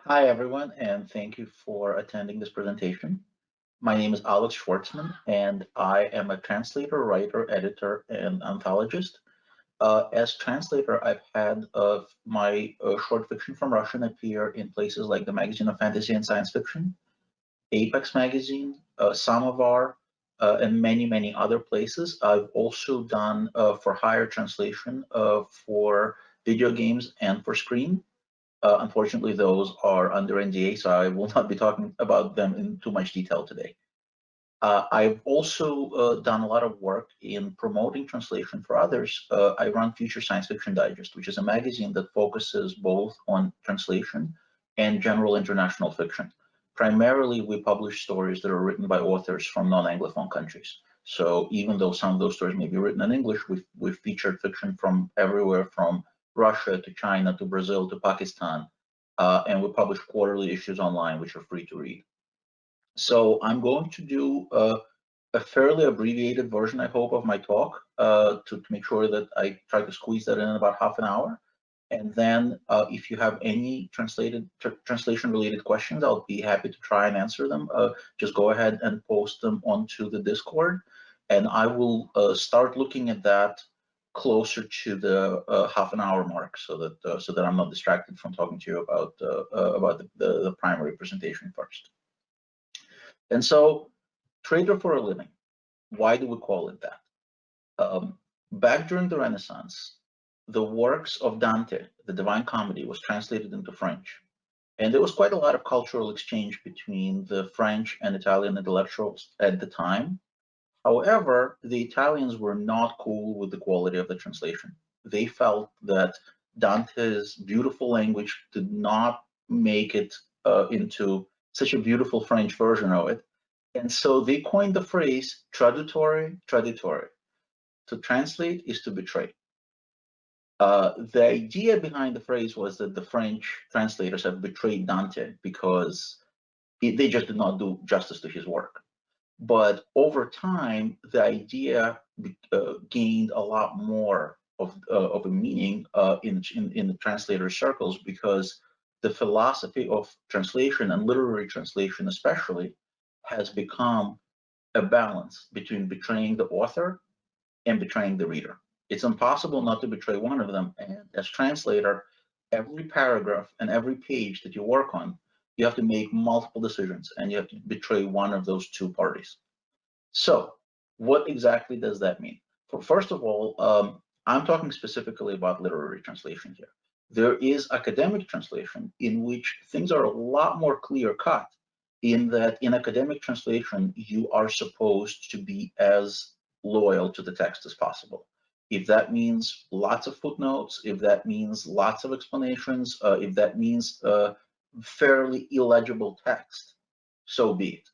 Hi, everyone, and thank you for attending this presentation. My name is Alex Schwartzman, and I am a translator, writer, editor, and anthologist. As translator, I've had my short fiction from Russian appear in places like the Magazine of Fantasy and Science Fiction, Apex Magazine, Samovar, and many, many other places. I've also done for hire translation for video games and for screen. Unfortunately, those are under NDA, so I will not be talking about them in too much detail today. I've also done a lot of work in promoting translation for others. I run Future Science Fiction Digest, which is a magazine that focuses both on translation and general international fiction. Primarily, we publish stories that are written by authors from non-Anglophone countries. So even though some of those stories may be written in English, we've featured fiction from everywhere from Russia to China to Brazil to Pakistan, and we publish quarterly issues online, which are free to read. So I'm going to do a fairly abbreviated version, I hope, of my talk to make sure that I try to squeeze that in about half an hour. And then if you have any translation-related questions, I'll be happy to try and answer them. Just go ahead and post them onto the Discord, and I will start looking at that closer to the half an hour mark, so that I'm not distracted from talking to you about the primary presentation first. And so, Traitor for a living. Why do we call it that? Back during the Renaissance, the works of Dante, the Divine Comedy, was translated into French. And there was quite a lot of cultural exchange between the French and Italian intellectuals at the time. However, the Italians were not cool with the quality of the translation. They felt that Dante's beautiful language did not make it into such a beautiful French version of it. And so they coined the phrase traditore, traditore. To translate is to betray. The idea behind the phrase was that the French translators have betrayed Dante because they just did not do justice to his work. But over time, the idea gained a lot more of a meaning in the translator circles, because the philosophy of translation and literary translation especially has become a balance between betraying the author and betraying the reader. It's impossible not to betray one of them. And as translator, every paragraph and every page that you work on, you have to make multiple decisions and you have to betray one of those two parties. So what exactly does that mean? First of all, I'm talking specifically about literary translation here. There is academic translation in which things are a lot more clear cut, in that in academic translation, you are supposed to be as loyal to the text as possible. If that means lots of footnotes, if that means lots of explanations, if that means fairly illegible text, so be it.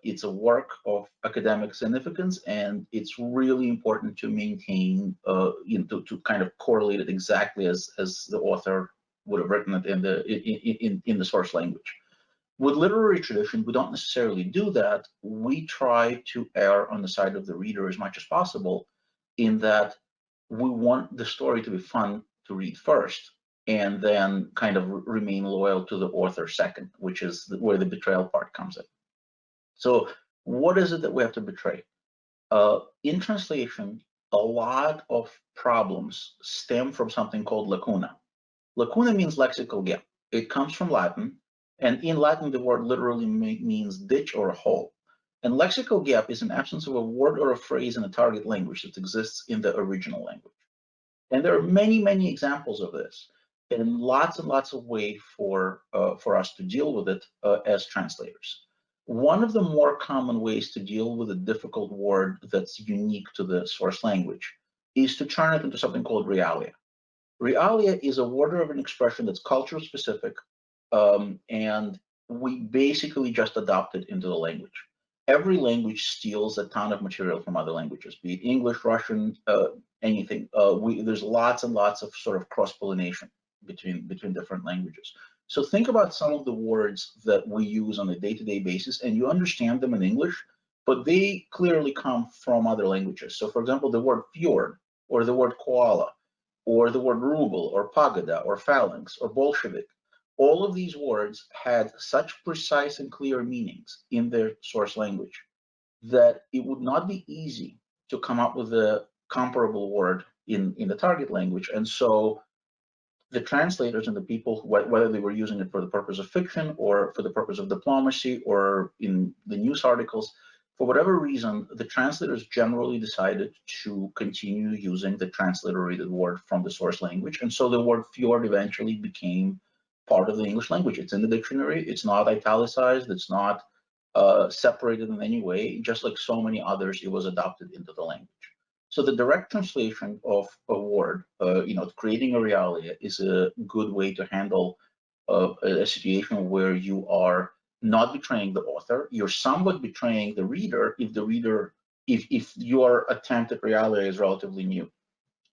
It's a work of academic significance, and it's really important to maintain, to kind of correlate it exactly as the author would have written it in the source language. With literary tradition, we don't necessarily do that. We try to err on the side of the reader as much as possible, in that we want the story to be fun to read first, and then kind of remain loyal to the author second, which is where the betrayal part comes in. So what is it that we have to betray? In translation, a lot of problems stem from something called lacuna. Lacuna means lexical gap. It comes from Latin, and in Latin, the word literally means ditch or a hole. And lexical gap is an absence of a word or a phrase in a target language that exists in the original language. And there are many, many examples of this, and lots of ways for us to deal with it as translators. One of the more common ways to deal with a difficult word that's unique to the source language is to turn it into something called realia. Realia is a word or an expression that's culture specific, and we basically just adopt it into the language. Every language steals a ton of material from other languages, be it English, Russian, anything. There's lots and lots of sort of cross-pollination between different languages. So think about some of the words that we use on a day-to-day basis, and you understand them in English, but they clearly come from other languages. So for example, the word fjord, or the word koala, or the word ruble, or pagoda, or phalanx, or Bolshevik, all of these words had such precise and clear meanings in their source language that it would not be easy to come up with a comparable word in the target language. And so the translators and the people, whether they were using it for the purpose of fiction or for the purpose of diplomacy or in the news articles, for whatever reason, the translators generally decided to continue using the transliterated word from the source language. And so the word fjord eventually became part of the English language. It's in the dictionary. It's not italicized. It's not separated in any way. Just like so many others, it was adopted into the language. So the direct translation of a word, creating a realia is a good way to handle a situation where you are not betraying the author. You're somewhat betraying the reader if your attempt at realia is relatively new.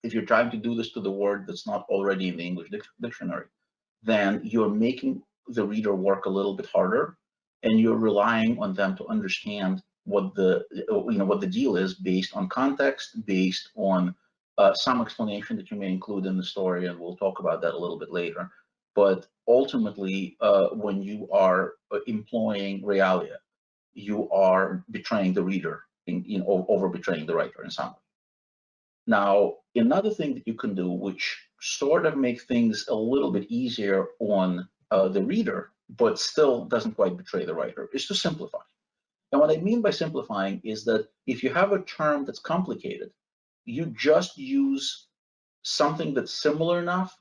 If you're trying to do this to the word that's not already in the English dictionary, then you're making the reader work a little bit harder, and you're relying on them to understand what the deal is based on context, based on some explanation that you may include in the story, and we'll talk about that a little bit later. But ultimately, when you are employing realia, you are betraying the reader, over betraying the writer in some way. Now, another thing that you can do, which sort of makes things a little bit easier on the reader, but still doesn't quite betray the writer, is to simplify. And what I mean by simplifying is that if you have a term that's complicated, you just use something that's similar enough,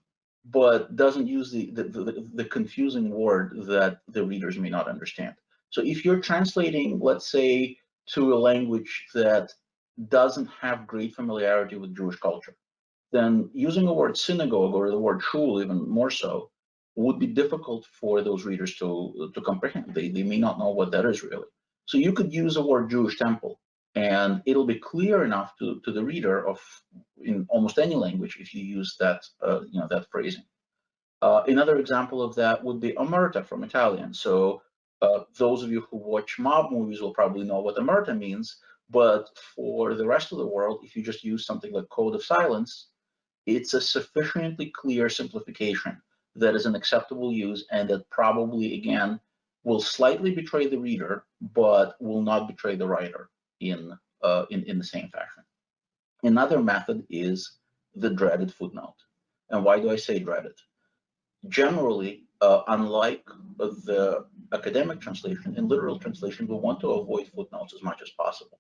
but doesn't use the confusing word that the readers may not understand. So if you're translating, let's say, to a language that doesn't have great familiarity with Jewish culture, then using the word synagogue or the word shul, even more so, would be difficult for those readers to comprehend. They may not know what that is really. So you could use the word Jewish temple, and it'll be clear enough to the reader of in almost any language if you use that that phrasing. Another example of that would be omerta from Italian. So those of you who watch mob movies will probably know what omerta means, but for the rest of the world, if you just use something like code of silence, it's a sufficiently clear simplification that is an acceptable use and that probably, again, will slightly betray the reader, but will not betray the writer in the same fashion. Another method is the dreaded footnote. And why do I say dreaded? Generally, unlike the academic translation, in literal translation, we want to avoid footnotes as much as possible.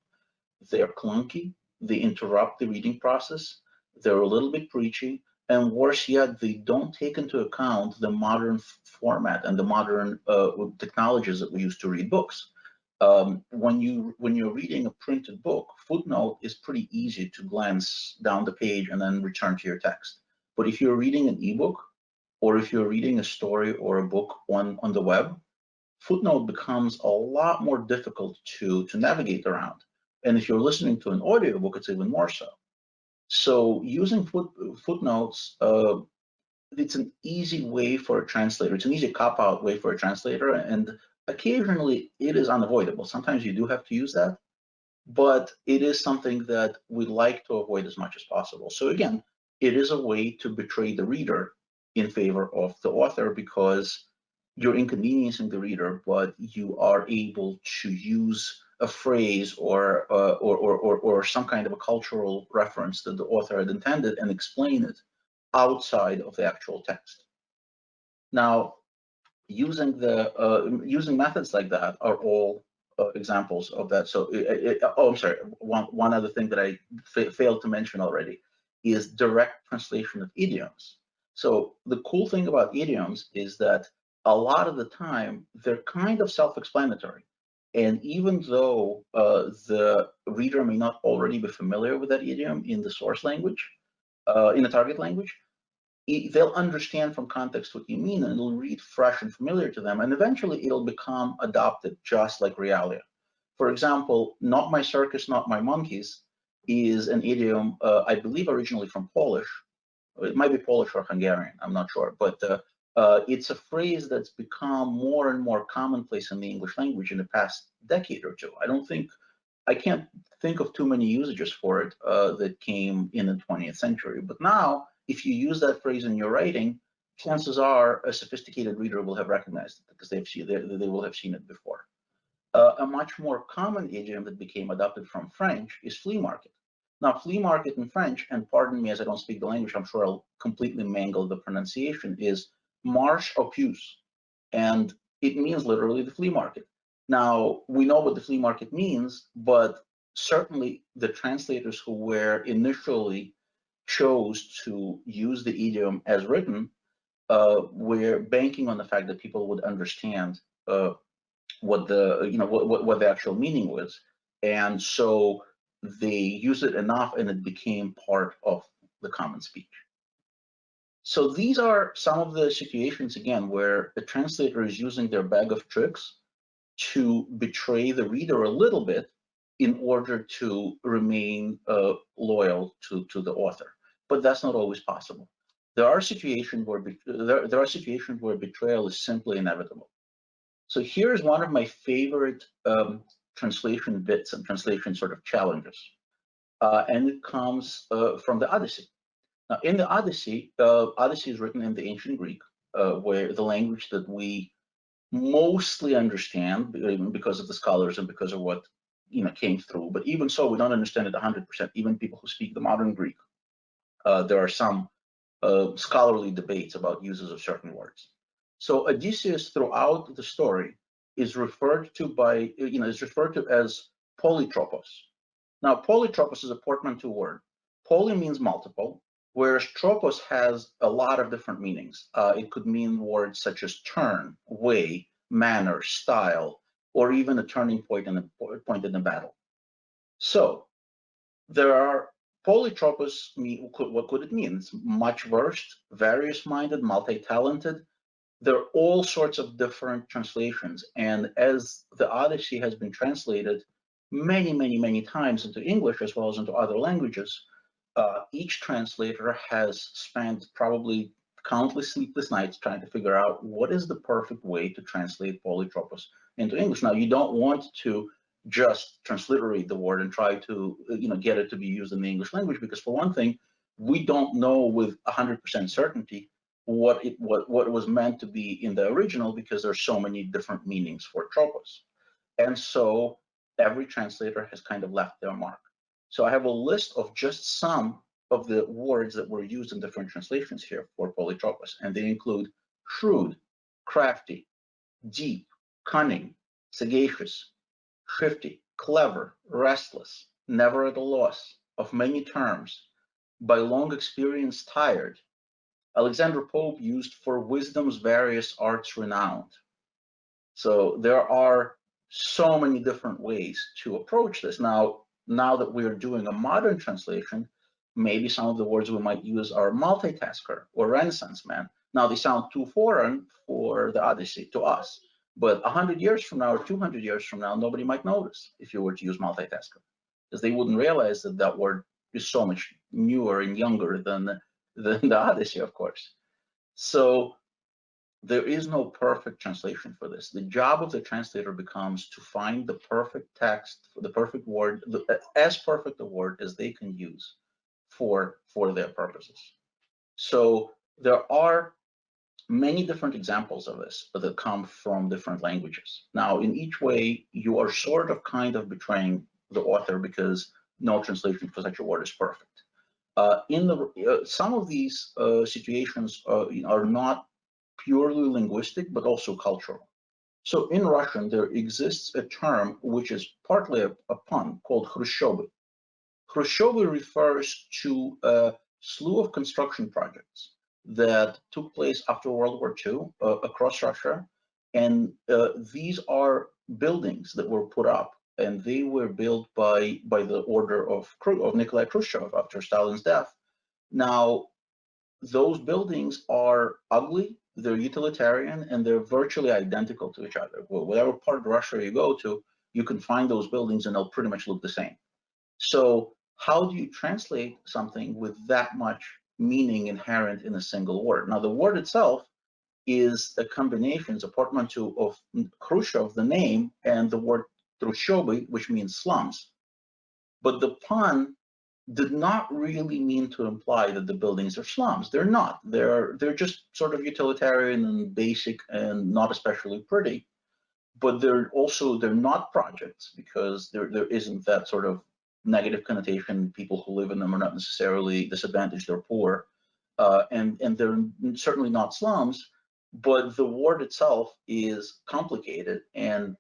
They're clunky, they interrupt the reading process, they're a little bit preachy, and worse yet, they don't take into account the modern format and the modern technologies that we use to read books. When you're reading a printed book, footnote is pretty easy to glance down the page and then return to your text. But if you're reading an ebook, or if you're reading a story or a book on the web, footnote becomes a lot more difficult to navigate around. And if you're listening to an audiobook, it's even more so. So using footnotes, it's an easy way for a translator. It's an easy cop-out way for a translator, and occasionally it is unavoidable. Sometimes you do have to use that, but it is something that we like to avoid as much as possible. So again, it is a way to betray the reader in favor of the author because you're inconveniencing the reader, but you are able to use a phrase or some kind of a cultural reference that the author had intended and explain it outside of the actual text. Now, using methods like that are all examples of that. So, I'm sorry. One other thing that I failed to mention already is direct translation of idioms. So the cool thing about idioms is that a lot of the time they're kind of self-explanatory. And even though the reader may not already be familiar with that idiom in the source language, in the target language, they'll understand from context what you mean, and it'll read fresh and familiar to them, and eventually it'll become adopted just like realia. For example, not my circus, not my monkeys is an idiom, I believe originally from Polish. It might be Polish or Hungarian, I'm not sure, but it's a phrase that's become more and more commonplace in the English language in the past decade or two. I can't think of too many usages for it that came in the 20th century, but now if you use that phrase in your writing, chances are a sophisticated reader will have recognized it because they will have seen it before. A much more common idiom that became adopted from French is flea market. Now, flea market in French, and pardon me as I don't speak the language, I'm sure I'll completely mangle the pronunciation, is marche aux puces, and it means literally the flea market. Now, we know what the flea market means, but certainly the translators who were initially chose to use the idiom as written were banking on the fact that people would understand what the actual meaning was, and so they use it enough, and it became part of the common speech. So these are some of the situations, again, where the translator is using their bag of tricks to betray the reader a little bit in order to remain loyal to the author. But that's not always possible. There are situations where betrayal is simply inevitable. So here's one of my favorite translation bits and translation sort of challenges, and it comes from the Odyssey. Now, in the Odyssey, Odyssey is written in the ancient Greek, where the language that we mostly understand because of the scholars and because of what came through. But even so, we don't understand it 100%. Even people who speak the modern Greek, there are some scholarly debates about uses of certain words. So Odysseus, throughout the story, is referred to as Polytropos. Now, Polytropos is a portmanteau word. Poly means multiple, whereas tropos has a lot of different meanings. It could mean words such as turn, way, manner, style, or even a turning point in a battle. So there are Polytropos. What could it mean? It's much versed, various-minded, multi-talented. There are all sorts of different translations, and as the Odyssey has been translated many, many, many times into English as well as into other languages, each translator has spent probably countless sleepless nights trying to figure out what is the perfect way to translate Polytropos into English. Now, you don't want to just transliterate the word and try to get it to be used in the English language, because for one thing, we don't know with 100% certainty what it was meant to be in the original, because there's so many different meanings for tropos. And so every translator has kind of left their mark. So I have a list of just some of the words that were used in different translations here for Polytropos, and they include shrewd, crafty, deep, cunning, sagacious, shifty, clever, restless, never at a loss, of many terms, by long experience tired. Alexander Pope used for wisdom's various arts renowned. So there are so many different ways to approach this. Now that we're doing a modern translation, maybe some of the words we might use are multitasker or Renaissance man. Now they sound too foreign for the Odyssey to us, but 100 years from now or 200 years from now, nobody might notice if you were to use multitasker, because they wouldn't realize that that word is so much newer and younger than the Odyssey, of course. So there is no perfect translation for this. The job of the translator becomes to find the perfect text, the perfect word, as perfect a word as they can use for their purposes. So there are many different examples of this that come from different languages. Now, in each way, you are sort of kind of betraying the author, because no translation for such a word is perfect. Some of these situations are not purely linguistic, but also cultural. So in Russian, there exists a term which is partly a pun called Khrushchev. Khrushchev refers to a slew of construction projects that took place after World War II across Russia. And these are buildings that were put up, and they were built by the order of Nikolai Khrushchev after Stalin's death. Now, those buildings are ugly, they're utilitarian, and they're virtually identical to each other. Well, whatever part of Russia you go to, you can find those buildings and they'll pretty much look the same. So how do you translate something with that much meaning inherent in a single word? Now, the word itself is a combination, it's a portmanteau of Khrushchev, the name, and the word Trushoby, which means slums. But the pun did not really mean to imply that the buildings are slums. They're not. They're just sort of utilitarian and basic and not especially pretty. But they're not projects, because there isn't that sort of negative connotation. People who live in them are not necessarily disadvantaged, they're poor, and they're certainly not slums. But the ward itself is complicated, and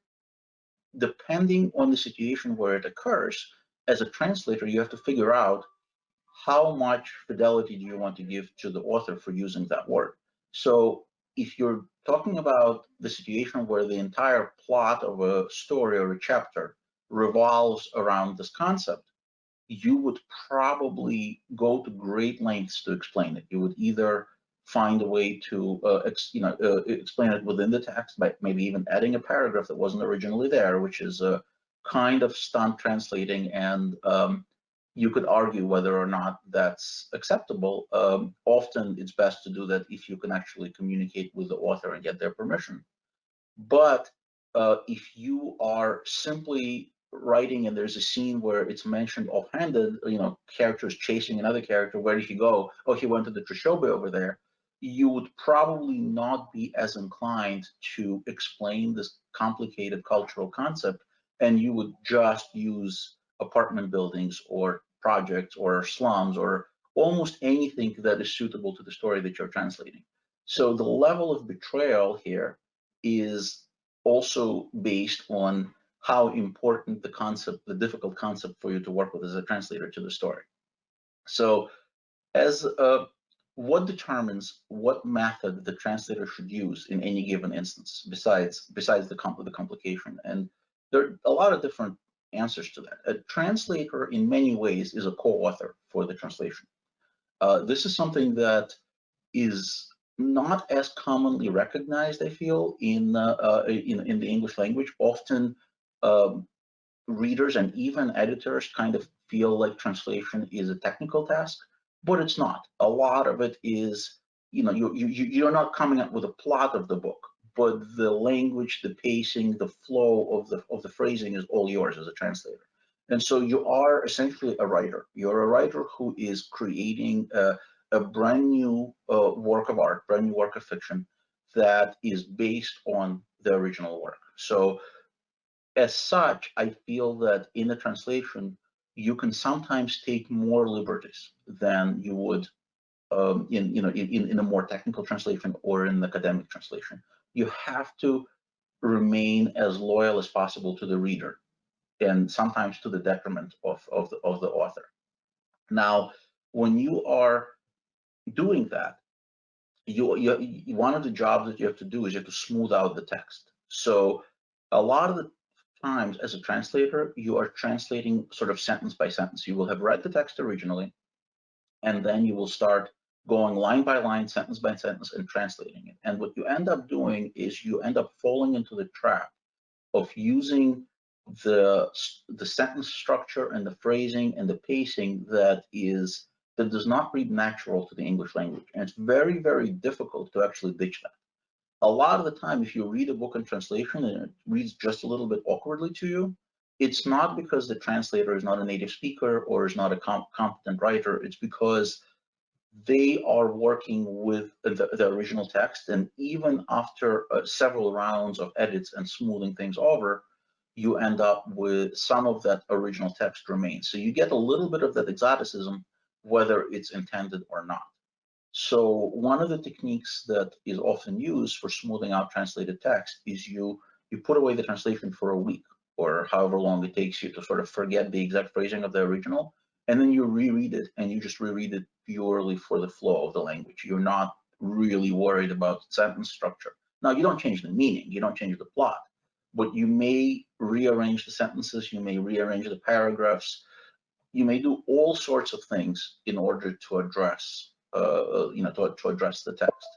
depending on the situation where it occurs, as a translator, you have to figure out how much fidelity do you want to give to the author for using that word. So if you're talking about the situation where the entire plot of a story or a chapter revolves around this concept, you would probably go to great lengths to explain it. You would either find a way to explain it within the text by maybe even adding a paragraph that wasn't originally there, which is a kind of stunt translating, and you could argue whether or not that's acceptable. Often it's best to do that if you can actually communicate with the author and get their permission. But if you are simply writing and there's a scene where it's mentioned offhanded, characters chasing another character, where did he go? Oh, he went to the Trishobe over there. You would probably not be as inclined to explain this complicated cultural concept, and you would just use apartment buildings or projects or slums or almost anything that is suitable to the story that you're translating. So the level of betrayal here is also based on how important the concept, the difficult concept for you to work with as a translator to the story. So as what determines what method the translator should use in any given instance, besides the complication? And there are a lot of different answers to that. A translator in many ways is a co-author for the translation. This is something that is not as commonly recognized, I feel, in the English language. Often, um, readers and even editors kind of feel like translation is a technical task, but it's not. A lot of it is, you're not coming up with a plot of the book, but the language, the pacing, the flow of the phrasing is all yours as a translator. And so you are essentially a writer. You're a writer who is creating a brand new work of art, brand new work of fiction that is based on the original work. So as such, I feel that in a translation, you can sometimes take more liberties than you would in a more technical translation or in an academic translation. You have to remain as loyal as possible to the reader, and sometimes to the detriment of the author. Now, when you are doing that, one of the jobs that you have to do is you have to smooth out the text. So a lot of the times as a translator, you are translating sort of sentence by sentence. You will have read the text originally, and then you will start going line by line, sentence by sentence, and translating it. And what you end up doing is you end up falling into the trap of using the sentence structure and the phrasing and the pacing that does not read natural to the English language. And it's very, very difficult to actually ditch that. A lot of the time, if you read a book in translation and it reads just a little bit awkwardly to you, it's not because the translator is not a native speaker or is not a competent writer. It's because they are working with the original text, and even after several rounds of edits and smoothing things over, you end up with some of that original text remains. So you get a little bit of that exoticism, whether it's intended or not. So one of the techniques that is often used for smoothing out translated text is you put away the translation for a week or however long it takes you to sort of forget the exact phrasing of the original, and then you reread it, and you just reread it purely for the flow of the language. You're not really worried about sentence structure. Now, you don't change the meaning, you don't change the plot, but you may rearrange the sentences, you may rearrange the paragraphs, you may do all sorts of things in order to address to address the text.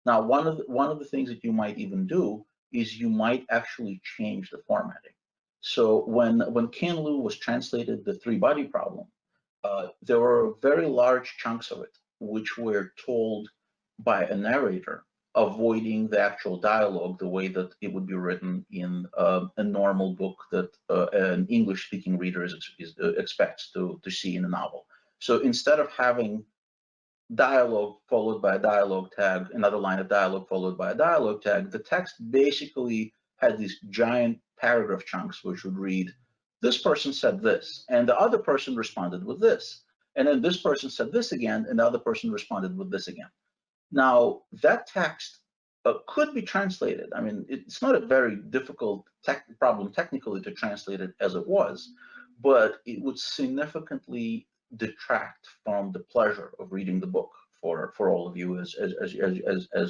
Now, one of the things that you might even do is you might actually change the formatting. So when Ken Liu was translated the three-body problem, there were very large chunks of it which were told by a narrator, avoiding the actual dialogue the way that it would be written in a normal book that an English-speaking reader expects to see in a novel. So instead of having dialogue followed by a dialogue tag, another line of dialogue followed by a dialogue tag, the text basically had these giant paragraph chunks which would read, this person said this, and the other person responded with this. And then this person said this again, and the other person responded with this again. Now, that text could be translated. I mean, it's not a very difficult problem technically to translate it as it was, but it would significantly detract from the pleasure of reading the book for all of you as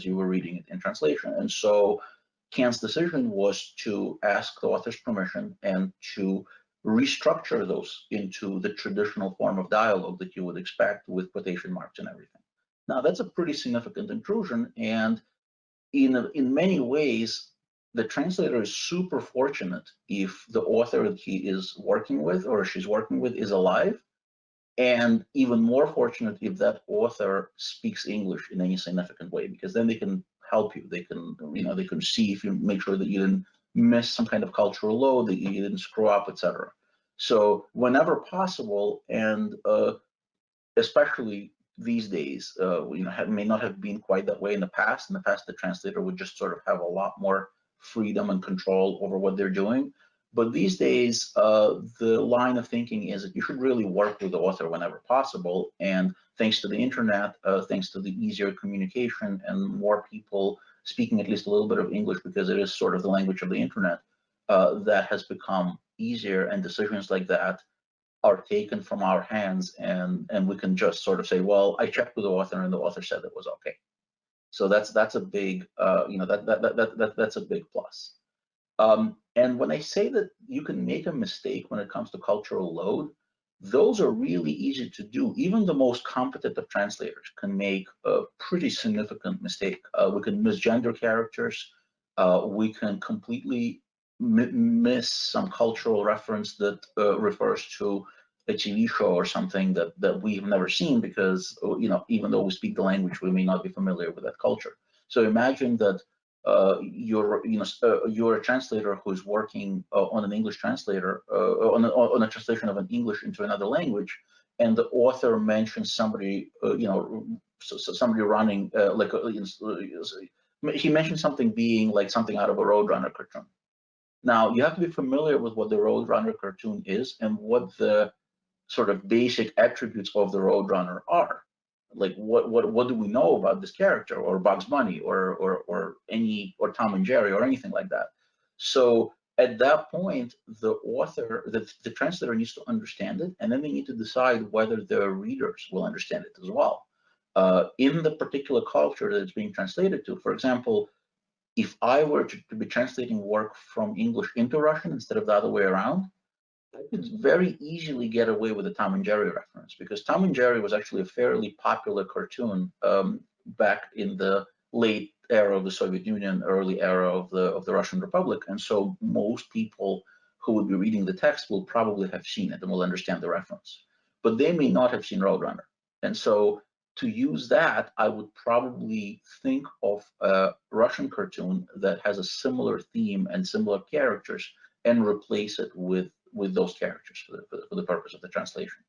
you were reading it in translation. And so Kant's decision was to ask the author's permission and to restructure those into the traditional form of dialogue that you would expect with quotation marks and everything. Now, that's a pretty significant intrusion, and in many ways, the translator is super fortunate if the author that he is working with or she's working with is alive, and even more fortunate if that author speaks English in any significant way, because then they can help you. They can, they can see if you make sure that you didn't miss some kind of cultural load, that you didn't screw up, etc. So whenever possible, and especially these days, may not have been quite that way in the past. In the past, the translator would just sort of have a lot more freedom and control over what they're doing. But these days, the line of thinking is that you should really work with the author whenever possible. And thanks to the internet, thanks to the easier communication and more people speaking at least a little bit of English, because it is sort of the language of the internet, that has become easier, and decisions like that are taken from our hands, and we can just sort of say, well, I checked with the author and the author said it was okay. So that's a big that's a big plus. And when I say that you can make a mistake when it comes to cultural load, those are really easy to do. Even the most competent of translators can make a pretty significant mistake. We can misgender characters. We can completely miss some cultural reference that refers to a TV show or something that we've never seen, because even though we speak the language, we may not be familiar with that culture. So imagine that you're a translator who's working on an English translator on a translation of an English into another language, and the author mentions somebody somebody running he mentioned something being like something out of a Roadrunner cartoon. Now you have to be familiar with what the Roadrunner cartoon is and what the sort of basic attributes of the Roadrunner are. Like what do we know about this character, or Bugs Bunny, or Tom and Jerry, or anything like that? So at that point, the translator needs to understand it, and then they need to decide whether their readers will understand it as well. In the particular culture that it's being translated to, for example, if I were to be translating work from English into Russian instead of the other way around, I could very easily get away with a Tom and Jerry reference, because Tom and Jerry was actually a fairly popular cartoon back in the late era of the Soviet Union, early era of the Russian Republic, and so most people who would be reading the text will probably have seen it and will understand the reference, but they may not have seen Roadrunner. And so to use that, I would probably think of a Russian cartoon that has a similar theme and similar characters, and replace it with those characters for the purpose of the translation.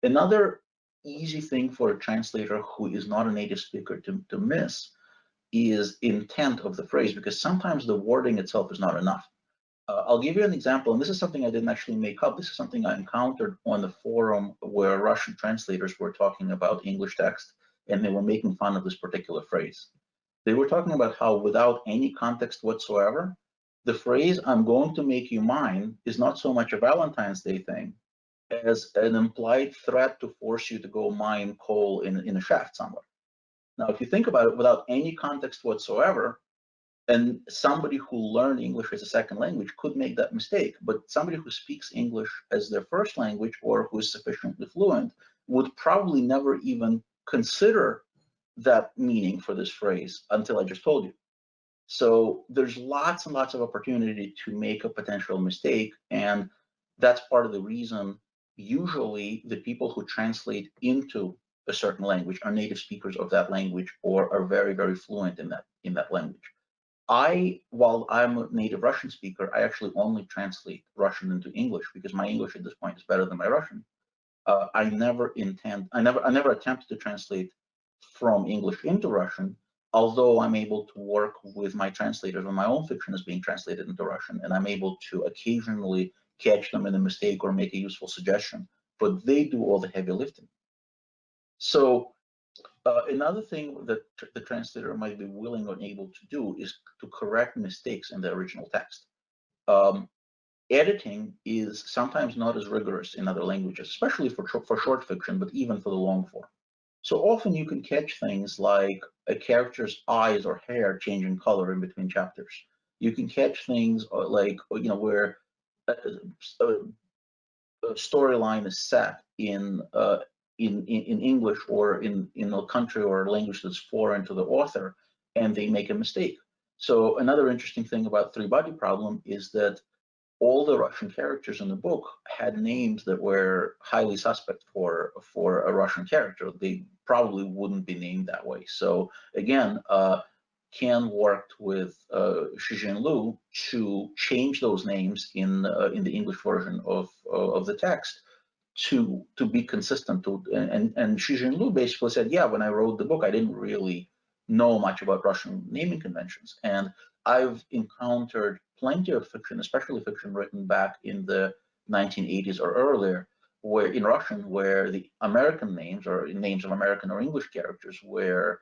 Another easy thing for a translator who is not a native speaker to miss is intent of the phrase, because sometimes the wording itself is not enough. I'll give you an example, and this is something I didn't actually make up. This is something I encountered on the forum where Russian translators were talking about English text, and they were making fun of this particular phrase. They were talking about how, without any context whatsoever, the phrase "I'm going to make you mine" is not so much a Valentine's Day thing as an implied threat to force you to go mine coal in a shaft somewhere. Now, if you think about it, without any context whatsoever, and somebody who learned English as a second language could make that mistake, but somebody who speaks English as their first language, or who is sufficiently fluent, would probably never even consider that meaning for this phrase until I just told you. So there's lots and lots of opportunity to make a potential mistake, and that's part of the reason usually the people who translate into a certain language are native speakers of that language, or are very, very fluent in that language. While I'm a native Russian speaker, I actually only translate Russian into English, because my English at this point is better than my Russian. I never attempted to translate from English into Russian, although I'm able to work with my translators when my own fiction is being translated into Russian, and I'm able to occasionally catch them in a mistake or make a useful suggestion, but they do all the heavy lifting. So another thing that the translator might be willing or able to do is to correct mistakes in the original text. Um, Editing is sometimes not as rigorous in other languages, especially for short fiction, but even for the long form. So often you can catch things like a character's eyes or hair changing color in between chapters. You can catch things like, where a, a storyline is set in English or in a country or a language that's foreign to the author, and they make a mistake. So another interesting thing about Three Body Problem is that all the Russian characters in the book had names that were highly suspect for a Russian character. They probably wouldn't be named that way. So again, Ken worked with Shijin Lu to change those names in the English version of the text to be consistent. And Shijin Lu basically said, yeah, when I wrote the book, I didn't really know much about Russian naming conventions, and I've encountered plenty of fiction, especially fiction written back in the 1980s or earlier, where in Russian, where the American names or names of American or English characters were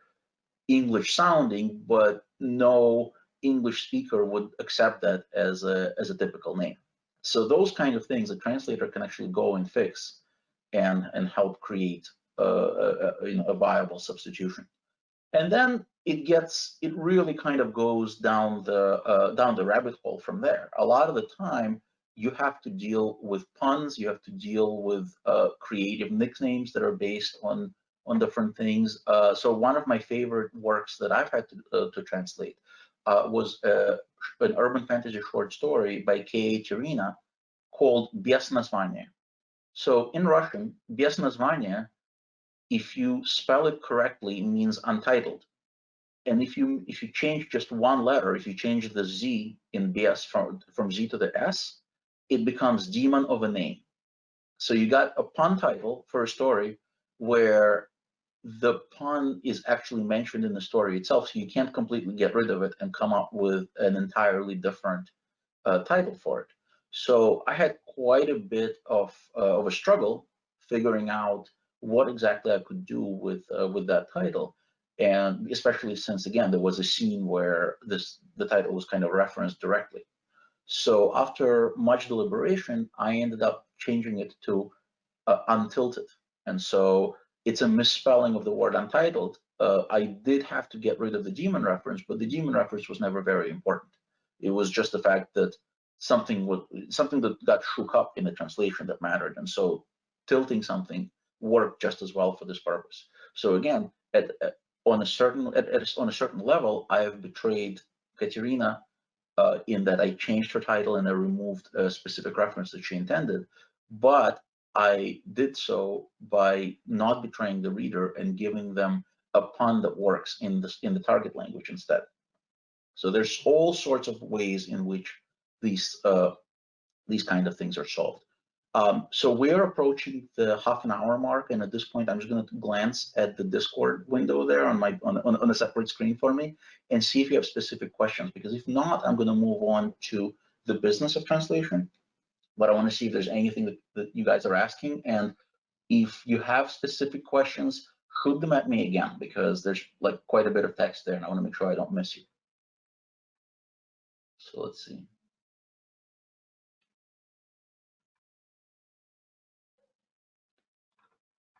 English sounding, but no English speaker would accept that as a typical name. So those kind of things, a translator can actually go and fix and help create a viable substitution. And then it really kind of goes down the rabbit hole from there. A lot of the time, you have to deal with puns, you have to deal with creative nicknames that are based on different things. So one of my favorite works that I've had to translate was an urban fantasy short story by K.A. Terina called Без названия. So in Russian, без названия, if you spell it correctly, it means untitled. And if you change just one letter, if you change the Z in BS from Z to the S, it becomes demon of a name. So you got a pun title for a story where the pun is actually mentioned in the story itself, so you can't completely get rid of it and come up with an entirely different title for it. So I had quite a bit of a struggle figuring out what exactly I could do with that title, and especially since again there was a scene where the title was kind of referenced directly. So after much deliberation, I ended up changing it to untilted, and so it's a misspelling of the word untitled. I did have to get rid of the demon reference, but the demon reference was never very important. It was just the fact that something that got shook up in the translation that mattered, and so tilting something worked just as well for this purpose. So again, on a certain level, I have betrayed Katerina in that I changed her title and I removed a specific reference that she intended, but I did so by not betraying the reader and giving them a pun that works in the target language instead. So there's all sorts of ways in which these kind of things are solved. So we're approaching the half an hour mark, and at this point, I'm just going to glance at the Discord window there on a separate screen for me, and see if you have specific questions. Because if not, I'm going to move on to the business of translation. But I want to see if there's anything that you guys are asking, and if you have specific questions, shoot them at me again, because there's like quite a bit of text there, and I want to make sure I don't miss you. So let's see.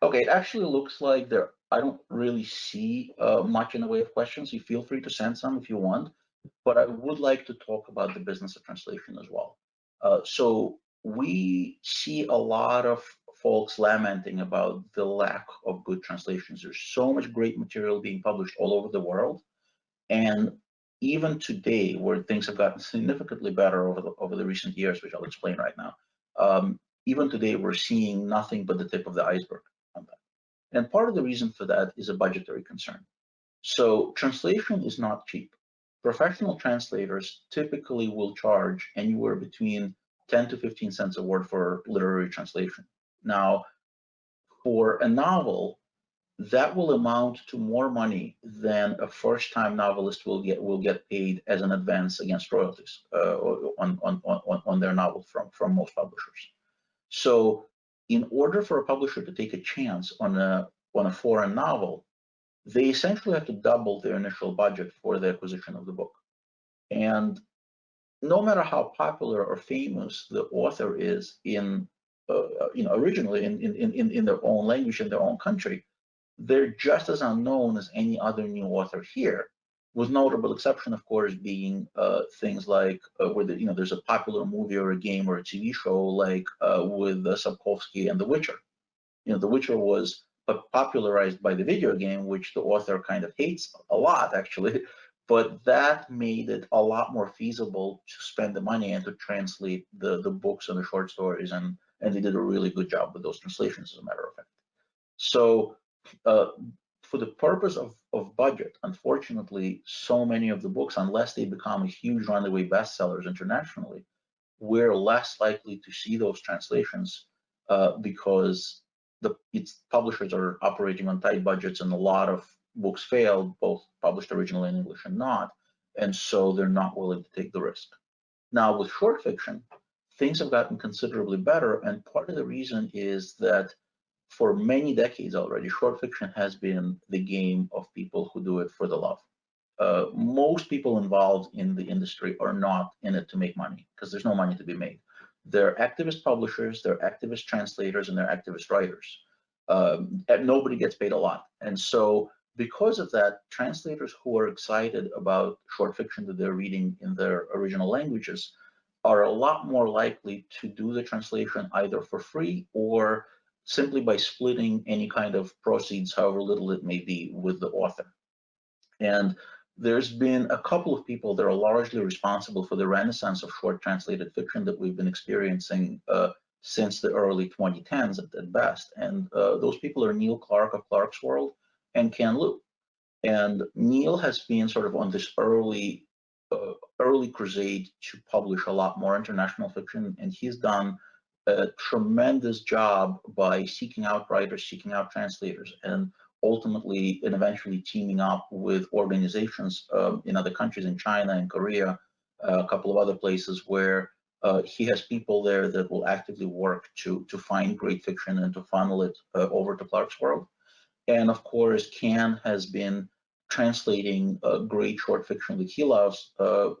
Okay, it actually looks like I don't really see much in the way of questions. You feel free to send some if you want, but I would like to talk about the business of translation as well. So we see a lot of folks lamenting about the lack of good translations. There's so much great material being published all over the world, and even today, where things have gotten significantly better over the recent years, which I'll explain right now, even today we're seeing nothing but the tip of the iceberg on that. And part of the reason for that is a budgetary concern. So translation is not cheap. Professional translators typically will charge anywhere between 10 to 15 cents a word for literary translation. Now, For a novel, that will amount to more money than a first-time novelist will get paid as an advance against royalties on their novel from most publishers. So, in order for a publisher to take a chance on a foreign novel, they essentially have to double their initial budget for the acquisition of the book. And no matter how popular or famous the author is originally in their own language, in their own country, they're just as unknown as any other new author here, with notable exception, of course, being things like where there's a popular movie or a game or a TV show, like with Sapkowski and The Witcher. The Witcher was popularized by the video game, which the author kind of hates a lot, actually, but that made it a lot more feasible to spend the money and to translate the books and the short stories, and they did a really good job with those translations, as a matter of fact. So for the purpose of budget, unfortunately, so many of the books, unless they become huge runaway bestsellers internationally, we're less likely to see those translations because its publishers are operating on tight budgets, and a lot of books failed, both published originally in English and not, and so they're not willing to take the risk. Now, with short fiction, things have gotten considerably better, and part of the reason is that for many decades already, short fiction has been the game of people who do it for the love. Most people involved in the industry are not in it to make money, because there's no money to be made. They're activist publishers, they're activist translators, and they're activist writers. And nobody gets paid a lot. And so because of that, translators who are excited about short fiction that they're reading in their original languages are a lot more likely to do the translation either for free or simply by splitting any kind of proceeds, however little it may be, with the author. And there's been a couple of people that are largely responsible for the renaissance of short translated fiction that we've been experiencing since the early 2010s at best. And those people are Neil Clark of Clark's World and Ken Liu. And Neil has been sort of on this early crusade to publish a lot more international fiction, and he's done a tremendous job by seeking out writers, seeking out translators, and ultimately and eventually teaming up with organizations in other countries, in China and Korea, a couple of other places where he has people there that will actively work to find great fiction and to funnel it over to Clark's World. And of course, Ken has been translating great short fiction that he loves,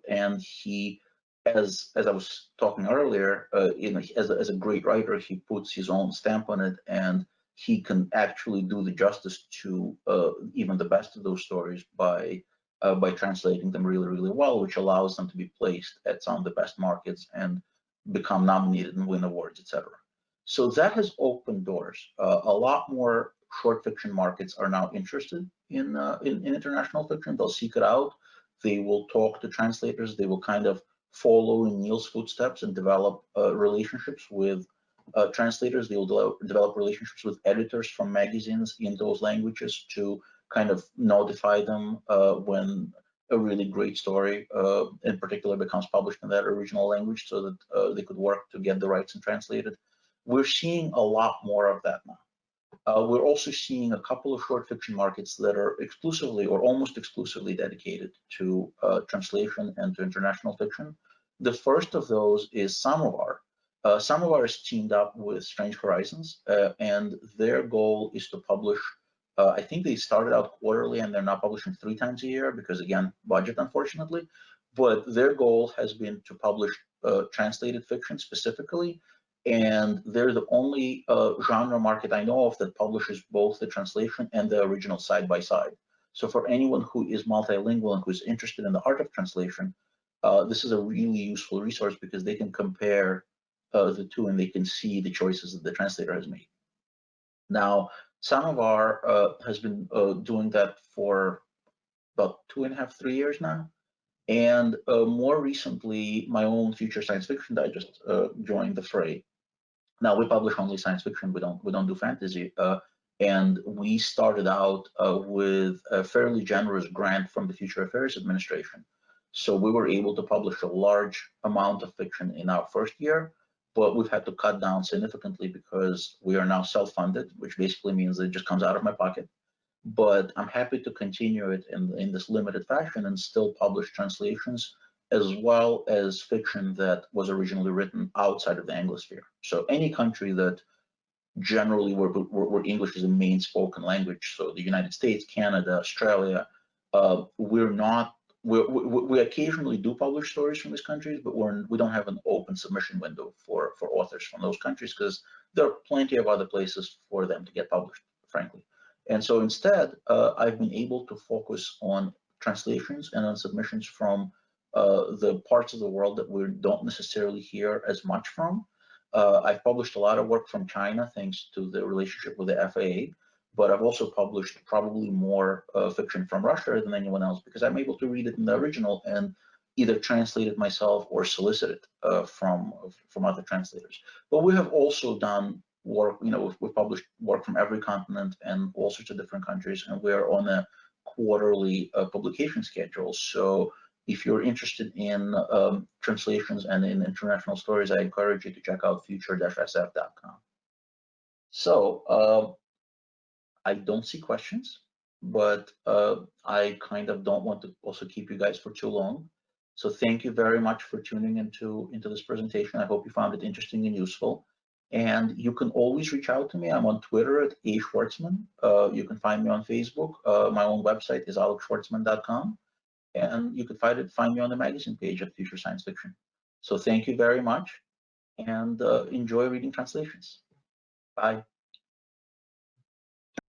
and he, as I was talking earlier, as a great writer, he puts his own stamp on it, and he can actually do the justice to even the best of those stories by translating them really, really well, which allows them to be placed at some of the best markets and become nominated and win awards, etc. So that has opened doors. A lot more short fiction markets are now interested in international fiction. They'll seek it out. They will talk to translators. They will kind of follow in Neil's footsteps and develop relationships with translators. They will develop relationships with editors from magazines in those languages to kind of notify them when a really great story in particular becomes published in that original language, so that they could work to get the rights and translate it. We're seeing a lot more of that now. We're also seeing a couple of short fiction markets that are exclusively or almost exclusively dedicated to translation and to international fiction. The first of those is Samovar. Samovar is teamed up with Strange Horizons, and their goal is to publish, I think they started out quarterly and they're now publishing 3 times a year because, again, budget, unfortunately. But their goal has been to publish translated fiction specifically, and they're the only genre market I know of that publishes both the translation and the original side by side. So for anyone who is multilingual and who's interested in the art of translation, this is a really useful resource because they can compare the two and they can see the choices that the translator has made. Now, Samovar has been doing that for about 2.5, 3 years now. And more recently, my own Future Science Fiction Digest joined the fray. Now we publish only science fiction. We don't do fantasy. And we started out with a fairly generous grant from the Future Affairs Administration. So we were able to publish a large amount of fiction in our first year, but we've had to cut down significantly because we are now self-funded, which basically means it just comes out of my pocket. But I'm happy to continue it in this limited fashion and still publish translations as well as fiction that was originally written outside of the Anglosphere. So any country that generally where English is the main spoken language, so the United States, Canada, Australia, we're not. We occasionally do publish stories from these countries, but we don't have an open submission window for authors from those countries because there are plenty of other places for them to get published, frankly. And so instead, I've been able to focus on translations and on submissions from the parts of the world that we don't necessarily hear as much from. I've published a lot of work from China thanks to the relationship with the FAA, but I've also published probably more fiction from Russia than anyone else because I'm able to read it in the original and either translate it myself or solicit it from other translators. But we have also done work, we've published work from every continent and all sorts of different countries, and we're on a quarterly publication schedule. So if you're interested in translations and in international stories, I encourage you to check out future-sf.com. So I don't see questions, but I kind of don't want to also keep you guys for too long. So thank you very much for tuning into this presentation. I hope you found it interesting and useful. And you can always reach out to me. I'm on Twitter at @Schwartzman. You can find me on Facebook. My own website is alexschwartzman.com. And you can find me on the magazine page at Future Science Fiction. So thank you very much, and enjoy reading translations. Bye.